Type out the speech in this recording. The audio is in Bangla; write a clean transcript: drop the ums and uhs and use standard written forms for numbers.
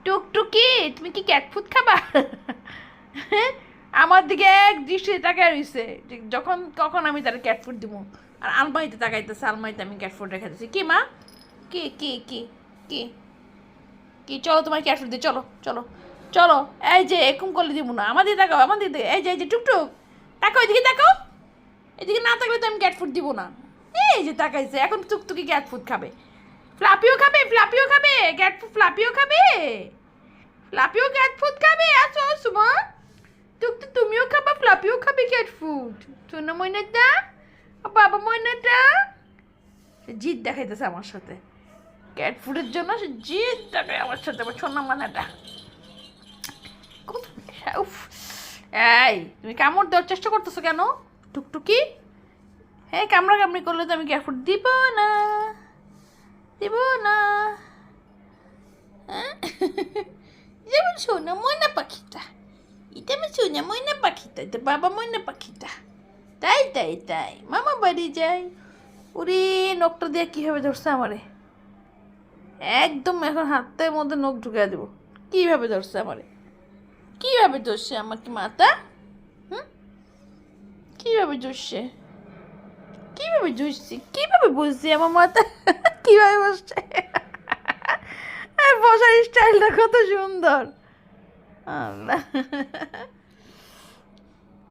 টুকটুকি, তুমি কি ক্যাট ফুড খাবা? আমার দিকে এক দৃষ্টিতে তাকায় রইছে যখন কখন আমি তার ক্যাট ফুড দিব। আর আলমারিতে তাকাইতেছে, আলমারিতে আমি ক্যাট ফুড রেখে দিচ্ছি। কি মা? কি কি কি কি কি? চলো তোমার ক্যাট ফুড দিই, চলো চলো চলো। এই যে এরকম করলে দিব না, আমার দিকে তাকাও, আমার দিকে। এই যে টুকটুক, তাকাও এদিকে, তাকাও এদিকে। না থাকলে তো আমি ক্যাট ফুড দিব না। এই যে তাকাইছে, এখন টুকটুকি ক্যাট ফুড খাবে। ফ্লাপিও খাবে, ফ্লাপিও খাবে ক্যাট ফুড, ফ্লাপিও খাবে, ফ্লাপিও ক্যাট ফুড খাবে। আসো আসো মা, টুকটুক তুমিও খাবা, ফ্লাপিও খাবে ক্যাট ফুড। শোনো ময়নাটা, বাবা ময়নাটা জিদ দেখাইতেছে আমার সাথে ক্যাট ফুডের জন্য। সে জিদ দেখায় আমার সাথে, আমার সোনা মানাটা। উফ, এই তুমি কামড় দেওয়ার চেষ্টা করতেছো কেন টুকটুকি? হ্যাঁ, কামড়া কামড়ি করলে তো আমি ক্যাট ফুড দিব না, দিব না। হ্যাঁ, যেমন সোনা ময়না পাখিটা, এটা আমার সোনা ময়না পাখিটা, এটা বাবা ময়না পাখিটা। তাই তাই তাই, মামা বাড়ি যাই। ওরে, নখটা দিয়ে কীভাবে ধরছে আমারে, একদম এখন হাতের মধ্যে নখ ঢুকিয়ে দেবো। কীভাবে ধরছে আমারে, কীভাবে ধরছে আমাকে মাথা? হুম, কীভাবে ধরছে, কীভাবে ধরছি, কীভাবে বসছি আমার মাথা? কীভাবে বসছে, বসার স্টাইলটা কত সুন্দর। আল্লাহ।